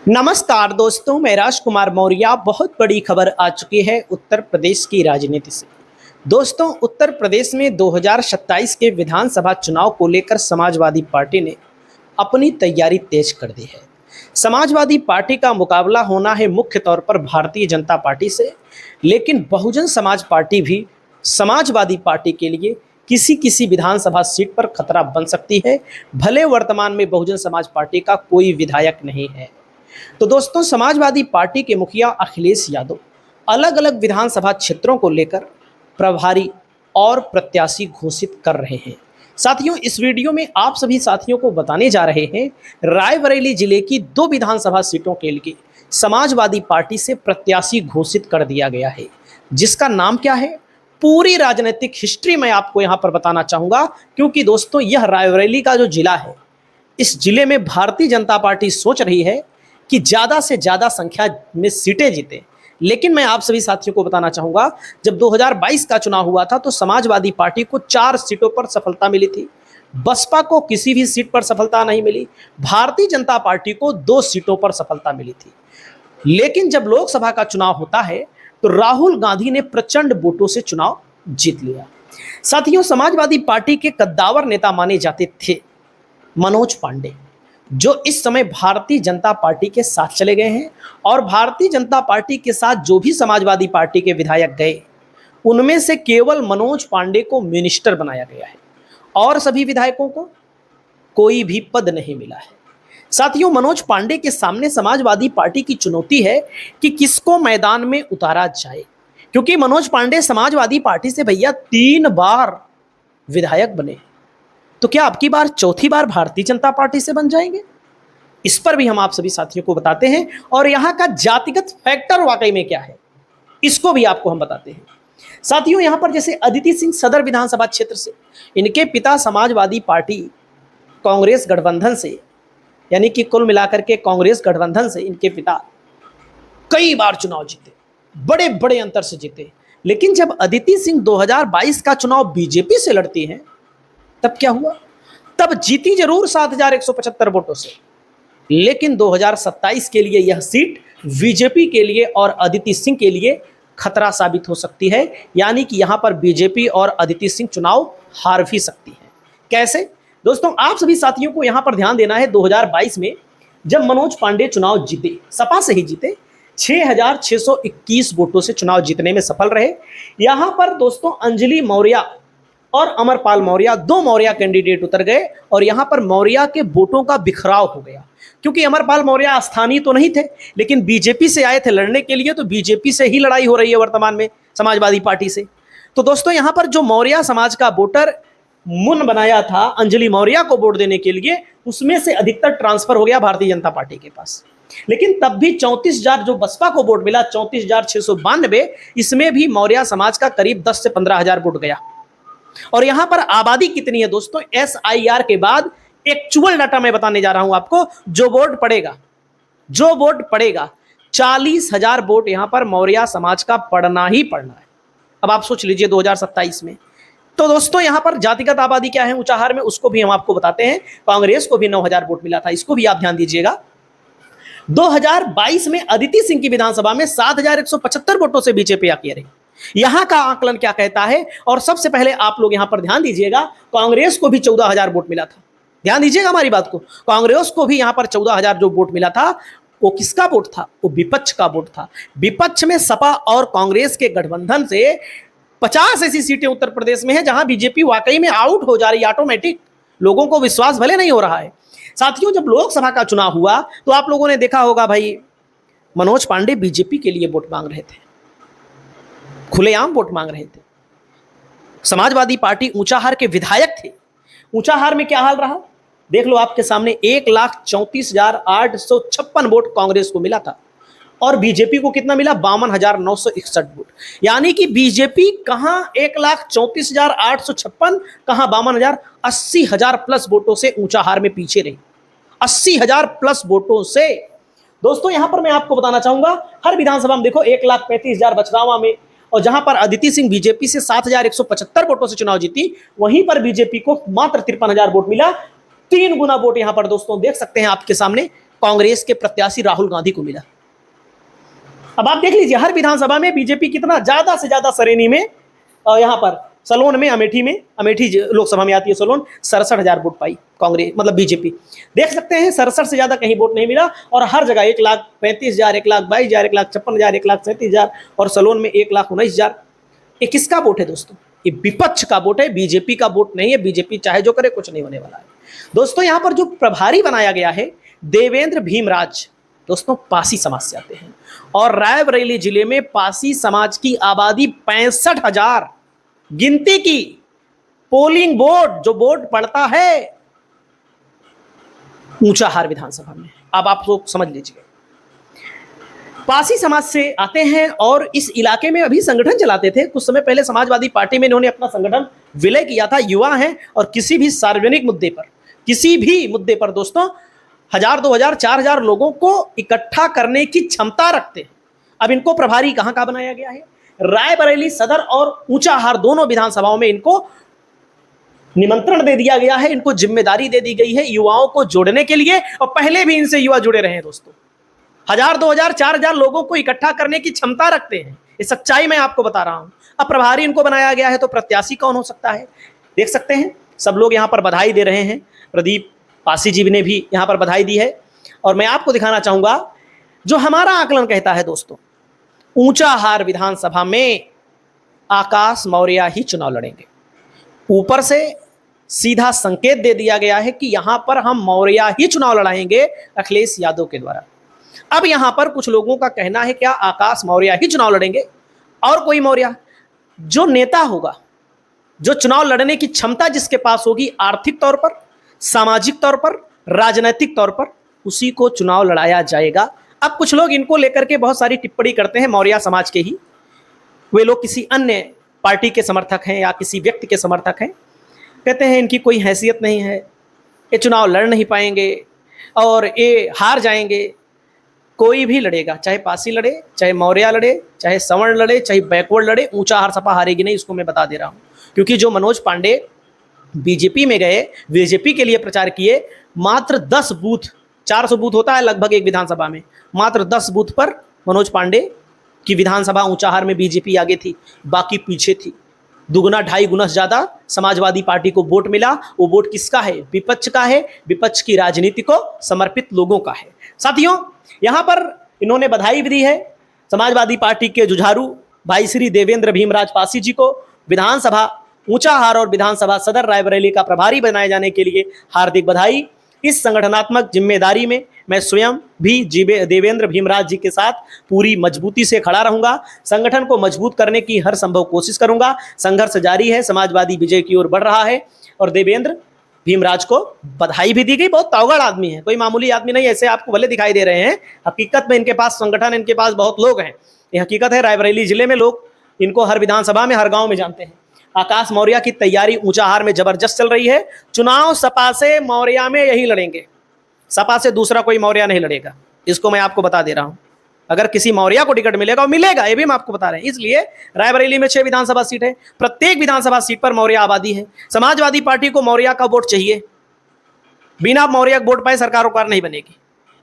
नमस्कार दोस्तों, मैं राजकुमार मौर्य। बहुत बड़ी खबर आ चुकी है उत्तर प्रदेश की राजनीति से। दोस्तों, उत्तर प्रदेश में 2027 के विधानसभा चुनाव को लेकर समाजवादी पार्टी ने अपनी तैयारी तेज कर दी है। समाजवादी पार्टी का मुकाबला होना है मुख्य तौर पर भारतीय जनता पार्टी से, लेकिन बहुजन समाज पार्टी भी समाजवादी पार्टी के लिए किसी किसी विधानसभा सीट पर खतरा बन सकती है। भले वर्तमान में बहुजन समाज पार्टी का कोई विधायक नहीं है। तो दोस्तों, समाजवादी पार्टी के मुखिया अखिलेश यादव अलग अलग विधानसभा क्षेत्रों को लेकर प्रभारी और प्रत्याशी घोषित कर रहे हैं। साथियों, इस वीडियो में आप सभी साथियों को बताने जा रहे हैं रायबरेली जिले की 2 विधानसभा सीटों के लिए समाजवादी पार्टी से प्रत्याशी घोषित कर दिया गया है, जिसका नाम क्या है, पूरी राजनीतिक हिस्ट्री मैं आपको यहां पर बताना चाहूंगा। क्योंकि दोस्तों, यह रायबरेली का जो जिला है, इस जिले में भारतीय जनता पार्टी सोच रही है कि ज़्यादा से ज़्यादा संख्या में सीटें जीते। लेकिन मैं आप सभी साथियों को बताना चाहूँगा, जब 2022 का चुनाव हुआ था तो समाजवादी पार्टी को 4 सीटों पर सफलता मिली थी, बसपा को किसी भी सीट पर सफलता नहीं मिली, भारतीय जनता पार्टी को 2 सीटों पर सफलता मिली थी। लेकिन जब लोकसभा का चुनाव होता है तो राहुल गांधी ने प्रचंड वोटों से चुनाव जीत लिया। साथियों, समाजवादी पार्टी के कद्दावर नेता माने जाते थे मनोज पांडे, जो इस समय भारतीय जनता पार्टी के साथ चले गए हैं। और भारतीय जनता पार्टी के साथ जो भी समाजवादी पार्टी के विधायक गए, उनमें से केवल मनोज पांडे को मिनिस्टर बनाया गया है और सभी विधायकों को कोई भी पद नहीं मिला है। साथियों, मनोज पांडे के सामने समाजवादी पार्टी की चुनौती है कि किसको मैदान में उतारा जाए, क्योंकि मनोज पांडे समाजवादी पार्टी से भैया 3 बार विधायक बने। तो क्या अब की बार चौथी बार भारतीय जनता पार्टी से बन जाएंगे? इस पर भी हम आप सभी साथियों को बताते हैं, और यहां का जातिगत फैक्टर वाकई में क्या है, इसको भी आपको हम बताते हैं। साथियों, यहां पर जैसे अदिति सिंह सदर विधानसभा क्षेत्र से, इनके पिता समाजवादी पार्टी कांग्रेस गठबंधन से, यानी कि कुल मिलाकर के कांग्रेस गठबंधन से इनके पिता कई बार चुनाव जीते, बड़े बड़े अंतर से जीते। लेकिन जब अदिति सिंह 2022 का चुनाव बीजेपी से लड़ती हैं, तब क्या हुआ? तब जीती जरूर 7175 वोटों से, लेकिन 2027 के लिए यह सीट बीजेपी के लिए और अदिति सिंह के लिए खतरा साबित हो सकती है। यानी कि यहां पर बीजेपी और अदिति सिंह चुनाव हार भी सकती है। कैसे? दोस्तों, आप सभी साथियों को यहां पर ध्यान देना है, 2022 में जब मनोज पांडे चुनाव जीते, सपा से ही जीते, 6621 वोटों से चुनाव जीतने में सफल रहे। यहां पर दोस्तों अंजलि मौर्य और अमरपाल मौर्य, 2 मौर्य कैंडिडेट उतर गए, और यहां पर मौर्य के वोटों का बिखराव हो गया। क्योंकि अमरपाल मौर्य स्थानीय तो नहीं थे, लेकिन बीजेपी से आए थे लड़ने के लिए, तो बीजेपी से ही लड़ाई हो रही है वर्तमान में समाजवादी पार्टी से। तो दोस्तों, यहां पर जो मौर्य समाज का वोटर मुन बनाया था अंजलि मौर्य को वोट देने के लिए, उसमें से अधिकतर ट्रांसफर हो गया भारतीय जनता पार्टी के पास। लेकिन तब भी 34,000 जो बसपा को वोट मिला, 34,692, इसमें भी मौर्य समाज का करीब 10 से 15,000 वोट गया। और यहां पर आबादी कितनी है दोस्तों, SIR के बाद एक्चुअल डाटा मैं बताने जा रहा हूं आपको। जो वोट पड़ेगा 40,000 वोट यहां पर मौर्य समाज का पड़ना ही पड़ना है। अब आप सोच लीजिए 2027 में। तो दोस्तों, यहां पर जातिगत आबादी क्या है ऊंचाहार में, उसको भी हम आपको बताते हैं। कांग्रेस को भी 9,000 वोट मिला था, इसको भी आप ध्यान दीजिएगा। 2022 में अदिति सिंह की विधानसभा में 7,175 वोटों से बीजेपी आगे रही। यहां का आकलन क्या कहता है? और सबसे पहले आप लोग यहां पर ध्यान दीजिएगा, कांग्रेस को भी 14,000 वोट मिला था। ध्यान दीजिएगा हमारी बात को, कांग्रेस को भी यहां पर 14,000 जो वोट मिला था, वो किसका वोट था? वो विपक्ष का वोट था। विपक्ष में सपा और कांग्रेस के गठबंधन से 50 ऐसी सीटें उत्तर प्रदेश में है जहां बीजेपी वाकई में आउट हो जा रही है ऑटोमेटिक। लोगों को विश्वास भले नहीं हो रहा है। साथियों, जब लोकसभा का चुनाव हुआ तो आप लोगों ने देखा होगा भाई, मनोज पांडे बीजेपी के लिए वोट मांग रहे थे, खुलेआम वोट मांग रहे थे। समाजवादी पार्टी ऊंचाहार के विधायक थे। ऊंचाहार में क्या हाल रहा देख लो आपके सामने, 1,34,856 वोट कांग्रेस को मिला था, और बीजेपी को कितना मिला? 52,961 वोट। यानी कि बीजेपी कहां 1,34,856, कहां 52,000, 80,000 प्लस वोटों से ऊंचाहार में पीछे रही। 80,000 प्लस वोटों से। दोस्तों, यहां पर मैं आपको बताना चाहूंगा, हर विधानसभा में देखो 1,35,000 बछरावा में, और जहां पर अदिति सिंह बीजेपी से 7,175 वोटों से चुनाव जीती, वहीं पर बीजेपी को मात्र 53,000 वोट मिला। 3 गुना वोट यहां पर दोस्तों देख सकते हैं आपके सामने कांग्रेस के प्रत्याशी राहुल गांधी को मिला। अब आप देख लीजिए हर विधानसभा में बीजेपी कितना ज्यादा से ज्यादा श्रेणी में, यहां पर सलोन में, अमेठी लोकसभा में आती है सलोन, 67,000 वोट पाई कांग्रेस, मतलब बीजेपी। देख सकते हैं 67 से ज्यादा कहीं वोट नहीं मिला, और हर जगह 1,35,000, 1,22,000, 1,56,000, 1,37,000, और सलोन में 1,19,000। ये किसका वोट है दोस्तों? ये विपक्ष का वोट है, बीजेपी का वोट नहीं है। बीजेपी चाहे जो करे कुछ नहीं होने वाला है दोस्तों। यहां पर जो प्रभारी बनाया गया है देवेंद्र भीमराज, दोस्तों पासी समाज से आते हैं, और रायबरेली जिले में पासी समाज की आबादी 65,000 गिनती की। पोलिंग बोर्ड जो बोर्ड पड़ता है ऊंचाहार विधानसभा में। अब आप लोग समझ लीजिए, पासी समाज से आते हैं और इस इलाके में अभी संगठन चलाते थे। कुछ समय पहले समाजवादी पार्टी में इन्होंने अपना संगठन विलय किया था। युवा हैं और किसी भी सार्वजनिक मुद्दे पर, किसी भी मुद्दे पर दोस्तों 1,000, 2,000, 4,000 लोगों को इकट्ठा करने की क्षमता रखते हैं। अब इनको प्रभारी कहां का बनाया गया है? रायबरेली सदर और ऊंचाहार दोनों विधानसभाओं में इनको निमंत्रण दे दिया गया है, इनको जिम्मेदारी दे दी गई है युवाओं को जोड़ने के लिए। और पहले भी इनसे युवा जुड़े रहे हैं दोस्तों। 1,000, 2,000, 4,000 लोगों को इकट्ठा करने की क्षमता रखते हैं। ये सच्चाई मैं आपको बता रहा हूं। अब प्रभारी इनको बनाया गया है, तो प्रत्याशी कौन हो सकता है? देख सकते हैं सब लोग यहां पर बधाई दे रहे हैं। प्रदीप पासी जी ने भी यहां पर बधाई दी है। और मैं आपको दिखाना चाहूंगा जो हमारा आकलन कहता है दोस्तों, ऊंचाहार विधानसभा में आकाश मौर्य ही चुनाव लड़ेंगे। ऊपर से सीधा संकेत दे दिया गया है कि यहां पर हम मौर्य ही चुनाव लड़ाएंगे अखिलेश यादव के द्वारा। अब यहां पर कुछ लोगों का कहना है क्या आकाश मौर्य ही चुनाव लड़ेंगे और कोई मौर्य? जो नेता होगा, जो चुनाव लड़ने की क्षमता जिसके पास होगी, आर्थिक तौर पर, सामाजिक तौर पर, राजनीतिक तौर पर, उसी को चुनाव लड़ाया जाएगा। अब कुछ लोग इनको लेकर के बहुत सारी टिप्पणी करते हैं, मौर्य समाज के ही। वे लोग किसी अन्य पार्टी के समर्थक हैं या किसी व्यक्ति के समर्थक हैं। कहते हैं इनकी कोई हैसियत नहीं है, ये चुनाव लड़ नहीं पाएंगे और ये हार जाएंगे। कोई भी लड़ेगा, चाहे पासी लड़े, चाहे मौर्य लड़े, चाहे सवर्ण लड़े, चाहे बैकवर्ड लड़े, ऊंचाहार सपा हारेगी नहीं, इसको मैं बता दे रहा हूं। क्योंकि जो मनोज पांडे बीजेपी में गए, बीजेपी के लिए प्रचार किए, मात्र 10 बूथ, 400 बूथ होता है लगभग एक विधानसभा में, मात्र 10 बूथ पर मनोज पांडे की विधानसभा ऊंचाहार में बीजेपी आगे थी, बाकी पीछे थी। दुगना 2.5 गुना ज्यादा समाजवादी पार्टी को वोट मिला। वो वोट किसका है? विपक्ष का है, विपक्ष की राजनीति को समर्पित लोगों का है। साथियों, यहां पर इन्होंने बधाई भी दी है समाजवादी पार्टी के जुझारू भाई श्री देवेंद्र भीमराज पासी जी को विधानसभा ऊंचाहार और विधानसभा सदर रायबरेली का प्रभारी बनाए जाने के लिए हार्दिक बधाई। इस संगठनात्मक जिम्मेदारी में मैं स्वयं भी देवेंद्र भीमराज जी के साथ पूरी मजबूती से खड़ा रहूंगा। संगठन को मजबूत करने की हर संभव कोशिश करूंगा। संघर्ष जारी है, समाजवादी विजय की ओर बढ़ रहा है। और देवेंद्र भीमराज को बधाई भी दी गई। बहुत तगड़ आदमी है, कोई मामूली आदमी नहीं। ऐसे आपको भले दिखाई दे रहे हैं, हकीकत में इनके पास संगठन, इनके पास बहुत लोग हैं। ये हकीकत है। रायबरेली जिले में लोग इनको हर विधानसभा में, हर गांव में जानते हैं। आकाश मौर्य की तैयारी ऊंचाहार में जबरदस्त चल रही है। चुनाव सपा से मौर्य में यही लड़ेंगे, सपा से दूसरा कोई मौर्य नहीं लड़ेगा, इसको मैं आपको बता दे रहा हूं। अगर किसी मौर्य को टिकट मिलेगा, वो मिलेगा, ये भी हम आपको बता रहे हैं। इसलिए रायबरेली में 6 विधानसभा सीट है, प्रत्येक विधानसभा सीट पर मौर्य आबादी है। समाजवादी पार्टी को मौर्य का वोट चाहिए, बिना मौर्य वोट पाए सरकार नहीं बनेगी,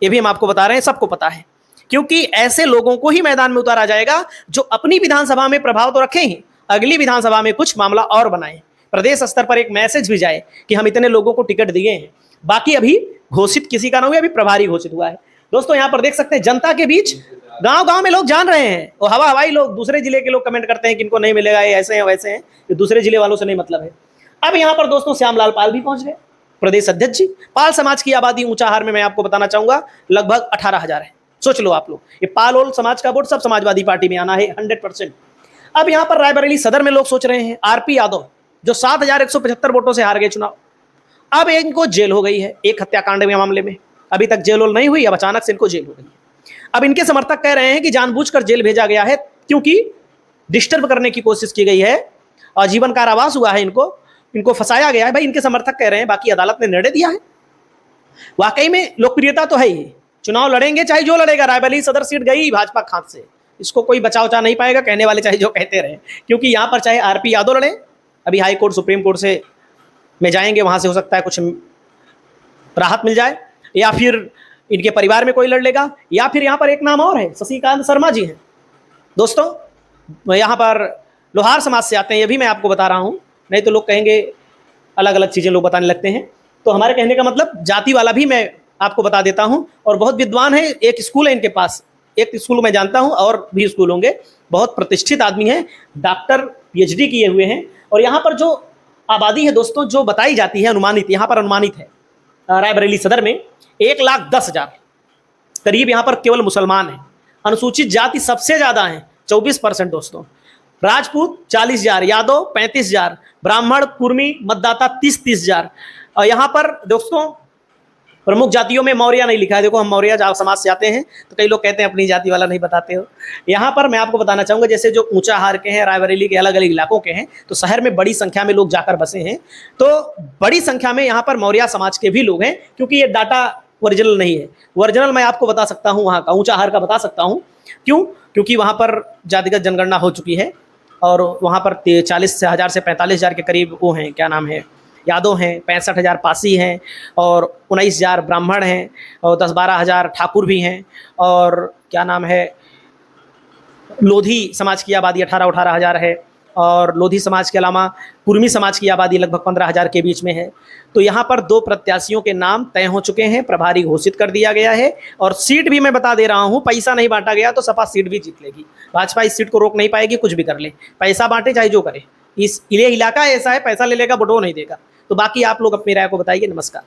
ये भी हम आपको बता रहे हैं, सबको पता है। क्योंकि ऐसे लोगों को ही मैदान में उतारा जाएगा जो अपनी विधानसभा में प्रभाव तो रखें ही, अगली विधानसभा में कुछ मामला और बनाए, प्रदेश स्तर पर एक मैसेज भी जाए कि हम इतने लोगों को टिकट दिए हैं। बाकी अभी घोषित किसी का ना हुआ, अभी प्रभारी घोषित हुआ है। दोस्तों यहाँ पर देख सकते हैं जनता के बीच गांव गांव में लोग जान रहे हैं, और हवाई लोग, दूसरे जिले के लोग कमेंट करते हैं कि इनको नहीं मिलेगा, ये ऐसे हैं वैसे हैं, ये दूसरे जिले वालों से नहीं मतलब है। अब यहाँ पर दोस्तों श्यामलाल पाल भी पहुंच गए, प्रदेश अध्यक्ष जी। पाल समाज की आबादी ऊंचाहार में मैं आपको बताना चाहूंगा लगभग 18,000 है। सोच लो आप लोग, ये पाल ओल समाज का वोट सब समाजवादी पार्टी में आना है 100%। अब यहाँ पर रायबरेली सदर में लोग सोच रहे हैं आरपी यादव जो 7,175 वोटों से हार गए चुनाव, अब इनको जेल हो गई है एक हत्याकांड के मामले में। अभी तक जेल होल नहीं हुई, अब अचानक से इनको जेल हो गई है। अब इनके समर्थक कह रहे हैं कि जानबूझकर जेल भेजा गया है क्योंकि डिस्टर्ब करने की कोशिश की गई है, आजीवन कारावास हुआ है, इनको फंसाया गया है। भाई इनके समर्थक कह रहे हैं, बाकी अदालत ने निर्णय दिया है। वाकई में लोकप्रियता तो है ही, चुनाव लड़ेंगे चाहे जो लड़ेगा। रायबरेली सदर सीट गई भाजपा खात से, इसको कोई बचा नहीं पाएगा, कहने वाले चाहे जो कहते रहे। क्योंकि यहाँ पर चाहे आरपी यादव लड़े, अभी हाई कोर्ट सुप्रीम कोर्ट से में जाएंगे, वहां से हो सकता है कुछ राहत मिल जाए, या फिर इनके परिवार में कोई लड़ लेगा, या फिर यहाँ पर एक नाम और है, शशिकांत शर्मा जी हैं। दोस्तों यहाँ पर लोहार समाज से आते हैं, ये भी मैं आपको बता रहा हूँ, नहीं तो लोग कहेंगे अलग अलग चीज़ें लोग बताने लगते हैं। तो हमारे कहने का मतलब जाति वाला भी मैं आपको बता देता हूँ, और बहुत विद्वान है। एक स्कूल है इनके पास, एक स्कूल मैं जानता हूँ और भी स्कूल होंगे, बहुत प्रतिष्ठित आदमी हैं, डॉक्टर PhD किए हुए हैं। और यहाँ पर जो आबादी है दोस्तों, जो बताई जाती है अनुमानित, यहाँ पर अनुमानित है रायबरेली सदर में 1,10,000 करीब यहाँ पर केवल मुसलमान हैं। अनुसूचित जाति सबसे ज़्यादा है 24% दोस्तों, राजपूत 40,000, यादव 35,000, ब्राह्मण कुर्मी मतदाता 30,000। और यहाँ पर दोस्तों प्रमुख जातियों में मौर्य नहीं लिखा है। देखो, हम मौर्य समाज से आते हैं तो कई लोग कहते हैं अपनी जाति वाला नहीं बताते हो। यहाँ पर मैं आपको बताना चाहूँगा, जैसे जो ऊंचाहार के हैं, रायबरेली के अलग अलग इलाकों के हैं, तो शहर में बड़ी संख्या में लोग जाकर बसे हैं। तो बड़ी संख्या में यहाँ पर मौर्य समाज के भी लोग हैं, क्योंकि ये डाटा ओरिजिनल नहीं है। ओरिजिनल मैं आपको बता सकता हूँ, वहाँ का ऊंचाहार का बता सकता हूँ। क्यों? क्योंकि वहाँ पर जातिगत जनगणना हो चुकी है, और वहाँ पर 40,000 से 45,000 के करीब वो हैं, क्या नाम है, यादव हैं, 65,000 पासी हैं, और 19,000 ब्राह्मण हैं, और 10-12,000 ठाकुर भी हैं, और क्या नाम है, लोधी समाज की आबादी 18,000 है, और लोधी समाज के अलावा कुर्मी समाज की आबादी लगभग 15,000 के बीच में है। तो यहाँ पर 2 प्रत्याशियों के नाम तय हो चुके हैं, प्रभारी घोषित कर दिया गया है, और सीट भी मैं बता दे रहा हूँ, पैसा नहीं बांटा गया तो सपा सीट भी जीत लेगी। भाजपा इस सीट को रोक नहीं पाएगी, कुछ भी कर ले, पैसा बांटे चाहे जो करे। इस इलाका ऐसा है, पैसा ले लेगा, वोट नहीं देगा। तो बाकी आप लोग अपनी राय को बताइए। नमस्कार।